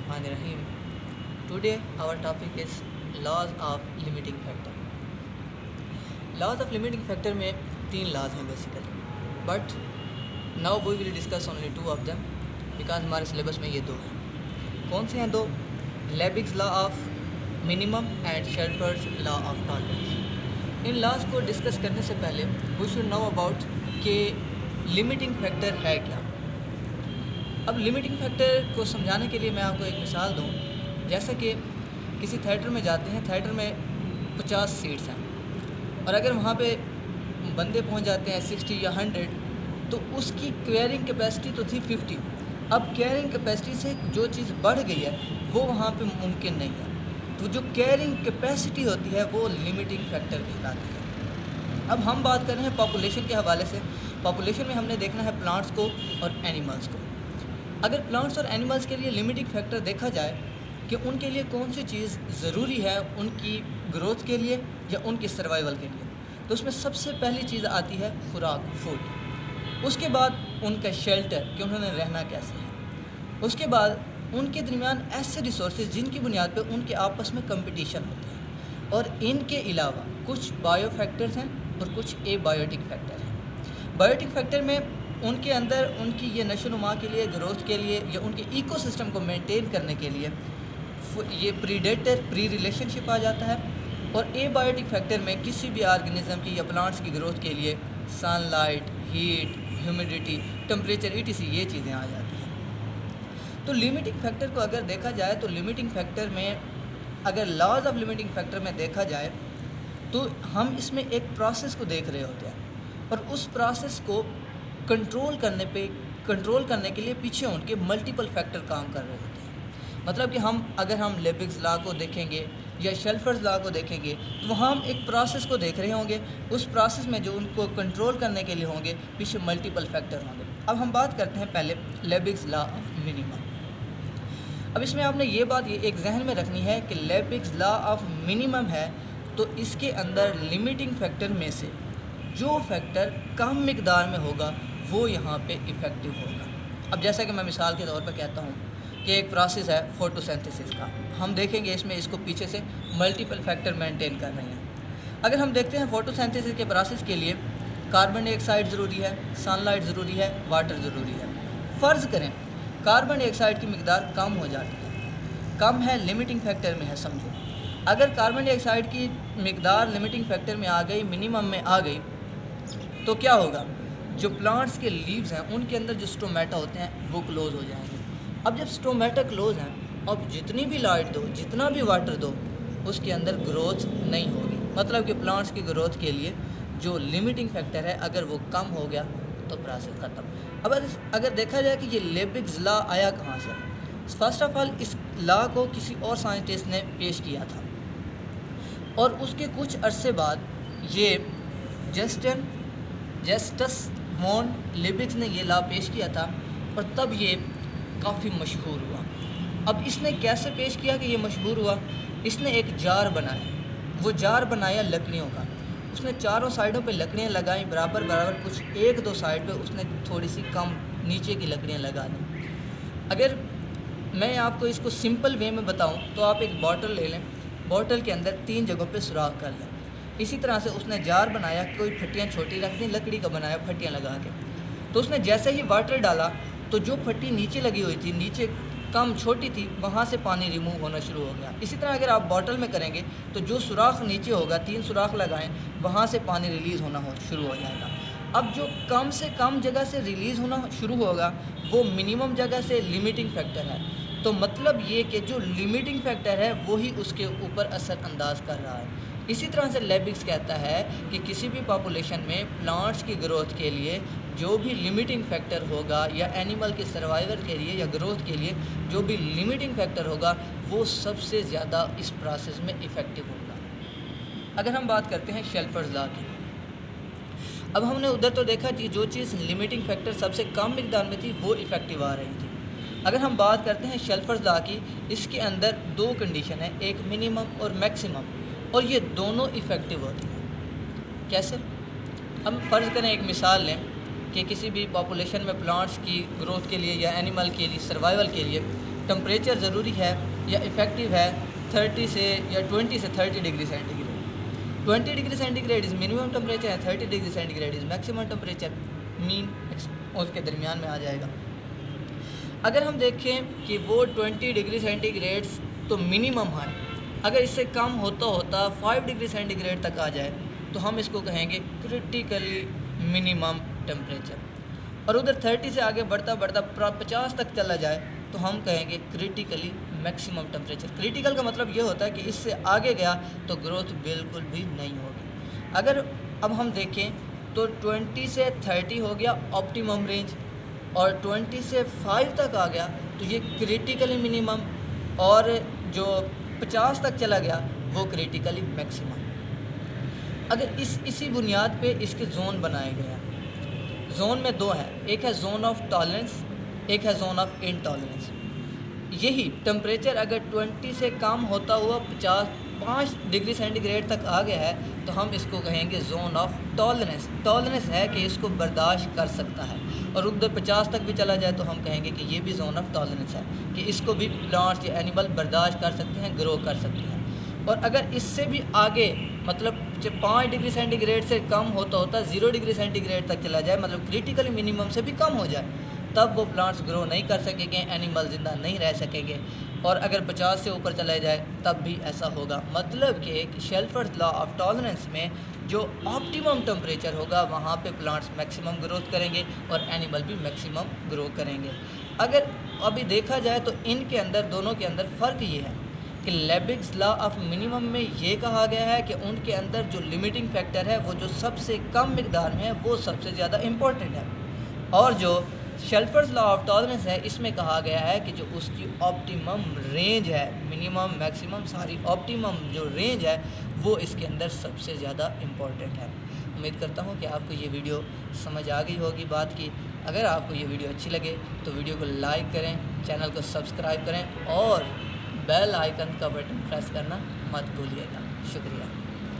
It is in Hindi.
Bismillahirrahmanirrahim. Today our topic is laws of limiting factor. Laws of limiting factor में तीन laws हैं basically, but now we will discuss only two of them because हमारे syllabus में ये दो हैं. कौन से हैं दो? Lebig's law of minimum and Shelford's law of tolerance. In laws को discuss करने से पहले we should know about कि limiting factor है क्या. अब लिमिटिंग फैक्टर को समझाने के लिए मैं आपको एक मिसाल दूं. जैसा कि किसी थिएटर में जाते हैं, थिएटर में 50 सीट्स हैं और अगर वहाँ पे बंदे पहुँच जाते हैं 60 या 100, तो उसकी कैरिंग कैपेसिटी तो थी 50. अब कैरिंग कैपेसिटी से जो चीज़ बढ़ गई है वो वहाँ पे मुमकिन नहीं है. तो जो कैरिंग कैपेसिटी होती है वो लिमिटिंग फैक्टर कहलाती है. अब हम बात कर रहे हैं पॉपुलेशन के हवाले से. पॉपुलेशन में हमने देखना है प्लांट्स को और एनिमल्स को. अगर प्लांट्स और एनिमल्स के लिए लिमिटिंग फैक्टर देखा जाए कि उनके लिए कौन सी चीज़ ज़रूरी है उनकी ग्रोथ के लिए या उनकी सर्वाइवल के लिए, तो उसमें सबसे पहली चीज़ आती है खुराक, फूड. उसके बाद उनका शेल्टर कि उन्होंने रहना कैसे है. उसके बाद उनके दरमियान ऐसे रिसोर्सेज जिनकी बुनियाद पर उनके आपस में कंपटीशन होते हैं. और इनके अलावा कुछ बायो फैक्टर्स हैं और कुछ एबायोटिक फैक्टर हैं. बायोटिक फैक्टर में उनके अंदर उनकी ये नशोनुमा के लिए, ग्रोथ के लिए या उनके इकोसिस्टम को मेंटेन करने के लिए ये प्रीडेटर प्री रिलेशनशिप आ जाता है. और एबायोटिक फैक्टर में किसी भी ऑर्गेनिज्म की या प्लांट्स की ग्रोथ के लिए sunlight, heat, humidity, temperature etc ये चीज़ें आ जाती हैं. तो लिमिटिंग फैक्टर को अगर देखा जाए तो लिमिटिंग फैक्टर में अगर लॉज ऑफ लिमिटिंग फैक्टर में देखा जाए तो हम इसमें एक प्रोसेस को देख रहे होते हैं और उस प्रोसेस को कंट्रोल करने के लिए पीछे उनके मल्टीपल फैक्टर काम कर रहे होते हैं. मतलब कि अगर हम लेबिग्स लॉ को देखेंगे या शेल्फर्स लॉ को देखेंगे तो वहाँ हम एक प्रोसेस को देख रहे होंगे. उस प्रोसेस में जो उनको कंट्रोल करने के लिए होंगे पीछे मल्टीपल फैक्टर होंगे. अब हम बात करते हैं पहले लेबिग्स लॉ ऑफ मिनिमम. अब इसमें आपने ये बात एक जहन में रखनी है कि लेबिग्स लॉ ऑफ मिनिमम है तो इसके अंदर लिमिटिंग फैक्टर में से जो फैक्टर कम मिकदार में होगा वो यहाँ पे इफ़ेक्टिव होगा. अब जैसा कि मैं मिसाल के तौर पर कहता हूँ कि एक प्रोसेस है फोटोसिंथेसिस का. हम देखेंगे इसमें इसको पीछे से मल्टीपल फैक्टर मेंटेन कर रहे हैं. अगर हम देखते हैं फोटोसिंथेसिस के प्रोसेस के लिए कार्बन डाइऑक्साइड ज़रूरी है, सनलाइट ज़रूरी है, वाटर ज़रूरी है. फ़र्ज़ करें कार्बन डाइऑक्साइड की मिकदार कम हो जाती है, कम है, लिमिटिंग फैक्टर में है. समझो अगर कार्बन डाइऑक्साइड की मिकदार लिमिटिंग फैक्टर में आ गई, मिनिमम में आ गई, तो क्या होगा? जो प्लांट्स के लीव्स हैं उनके अंदर जो स्टोमेटा होते हैं वो क्लोज़ हो जाएंगे. अब जब स्टोमेटा क्लोज़ हैं, अब जितनी भी लाइट दो, जितना भी वाटर दो, उसके अंदर ग्रोथ नहीं होगी. मतलब कि प्लांट्स की ग्रोथ के लिए जो लिमिटिंग फैक्टर है अगर वो कम हो गया तो प्रोसेस ख़त्म. अब अगर देखा जाए कि ये लेबिग्स लॉ आया कहाँ से. फर्स्ट ऑफ ऑल इस लॉ को किसी और साइंटिस्ट ने पेश किया था और उसके कुछ अरसे बाद ये जस्टस वॉन लिबिग्स ने ये लॉ पेश किया था और तब ये काफ़ी मशहूर हुआ. अब इसने कैसे पेश किया कि ये मशहूर हुआ? इसने एक जार बनाया. वो जार बनाया लकड़ियों का. उसने चारों साइडों पे लकड़ियाँ लगाई बराबर बराबर. कुछ एक दो साइड पे उसने थोड़ी सी कम नीचे की लकड़ियाँ लगा दी. अगर मैं आपको इसको सिंपल वे में बताऊं तो आप एक बॉटल ले लें, बॉटल के अंदर 3 जगहों पे सुराख कर लें. इसी तरह से उसने जार बनाया, कोई फट्टियाँ छोटी रख दी, लकड़ी का बनाया फट्टियाँ लगा के. तो उसने जैसे ही वाटर डाला तो जो फट्टी नीचे लगी हुई थी, नीचे कम छोटी थी, वहाँ से पानी रिमूव होना शुरू हो गया. इसी तरह अगर आप बॉटल में करेंगे तो जो सुराख नीचे होगा, 3 सुराख लगाएं, वहाँ से पानी रिलीज़ होना शुरू हो जाएगा. अब जो कम से कम जगह से रिलीज़ होना शुरू होगा वो मिनिमम जगह से लिमिटिंग फैक्टर है. तो मतलब ये कि जो लिमिटिंग फैक्टर है वही उसके ऊपर असर अंदाज कर रहा है. इसी तरह से लेबिग्स कहता है कि किसी भी पॉपुलेशन में प्लांट्स की ग्रोथ के लिए जो भी लिमिटिंग फैक्टर होगा या एनिमल के सर्वाइवल के लिए या ग्रोथ के लिए जो भी लिमिटिंग फैक्टर होगा वो सबसे ज़्यादा इस प्रोसेस में इफ़ेक्टिव होगा. अगर हम बात करते हैं शेल्फर्स लॉ की, अब हमने उधर तो देखा कि जो चीज़ लिमिटिंग फैक्टर सबसे कम मिकदार में थी वो इफ़ेक्टिव आ रही थी. अगर हम बात करते हैं शेल्फर्स लॉ की, इसके अंदर 2 कंडीशन है, एक मिनिमम और मैक्सिमम, और ये दोनों इफ़ेक्टिव होती हैं. कैसे? हम फ़र्ज़ करें एक मिसाल लें कि किसी भी पॉपुलेशन में प्लांट्स की ग्रोथ के लिए या एनिमल के लिए सर्वाइवल के लिए टेम्परेचर ज़रूरी है या इफ़ेक्टिव है 30 से या 20 से 30 degree centigrade. 20 degree centigrade is minimum temperature है, 30 degree centigrade is maximum temperature, mean उसके दरमियान में आ जाएगा। अगर हम देखें कि वो 20 डिग्री सेंटीग्रेड तो मिनिमम है, अगर इससे कम होता 5 डिग्री सेंटीग्रेड तक आ जाए तो हम इसको कहेंगे क्रिटिकली मिनिमम टेम्परेचर, और उधर 30 से आगे बढ़ता 50 तक चला जाए तो हम कहेंगे क्रिटिकली मैक्सिमम टेम्परेचर। क्रिटिकल का मतलब ये होता है कि इससे आगे गया तो ग्रोथ बिल्कुल भी नहीं होगी। अगर अब हम देखें तो 20 से 30 हो गया ऑप्टिमम रेंज, और 20 से 5 तक आ गया तो ये क्रिटिकली मिनिमम, और जो 50 तक चला गया वो क्रिटिकली मैक्सिमम। अगर इसी बुनियाद पे इसके जोन बनाए गए हैं। जोन में दो हैं, एक है जोन ऑफ टॉलरेंस, एक है जोन ऑफ इनटॉलरेंस। यही टेम्परेचर अगर 20 से कम होता हुआ 5 डिग्री सेंटीग्रेड तक आ गया है तो हम इसको कहेंगे जोन ऑफ टॉलरेंस। टॉलरेंस है कि इसको बर्दाश्त कर सकता है, और उधर 50 तक भी चला जाए तो हम कहेंगे कि ये भी जोन ऑफ टॉलरेंस है कि इसको भी प्लांट्स या एनिमल बर्दाश्त कर सकते हैं, ग्रो कर सकते हैं। और अगर इससे भी आगे मतलब 5 डिग्री सेंटीग्रेड से कम होता 0 डिग्री सेंटीग्रेड तक चला जाए, मतलब क्रिटिकल मिनिमम से भी कम हो जाए, तब वो प्लांट्स ग्रो नहीं कर सकेंगे, एनिमल ज़िंदा नहीं रह सकेंगे। और अगर 50 से ऊपर चला जाए तब भी ऐसा होगा। मतलब कि एक शेल्फर्स लॉ ऑफ टॉलरेंस में जो ऑप्टिमम टेम्परेचर होगा वहाँ पे प्लांट्स मैक्सिमम ग्रोथ करेंगे और एनिमल भी मैक्सिमम ग्रो करेंगे। अगर अभी देखा जाए तो इनके अंदर, दोनों के अंदर फ़र्क ये है कि लेबिग्स लॉ ऑफ मिनिमम में ये कहा गया है कि उनके अंदर जो लिमिटिंग फैक्टर है वो जो सबसे कम मिकदार में है वो सबसे ज़्यादा इम्पोर्टेंट है, और जो शेल्फर्स लॉ ऑफ टॉलरेंस है इसमें कहा गया है कि जो उसकी ऑप्टिमम रेंज है, मिनिमम मैक्सिमम सारी ऑप्टिमम जो रेंज है वो इसके अंदर सबसे ज़्यादा इम्पोर्टेंट है। उम्मीद करता हूँ कि आपको ये वीडियो समझ आ गई होगी बात की। अगर आपको ये वीडियो अच्छी लगे तो वीडियो को लाइक करें, चैनल को सब्सक्राइब करें और बेल आइकन का बटन प्रेस करना मत भूलिएगा। शुक्रिया।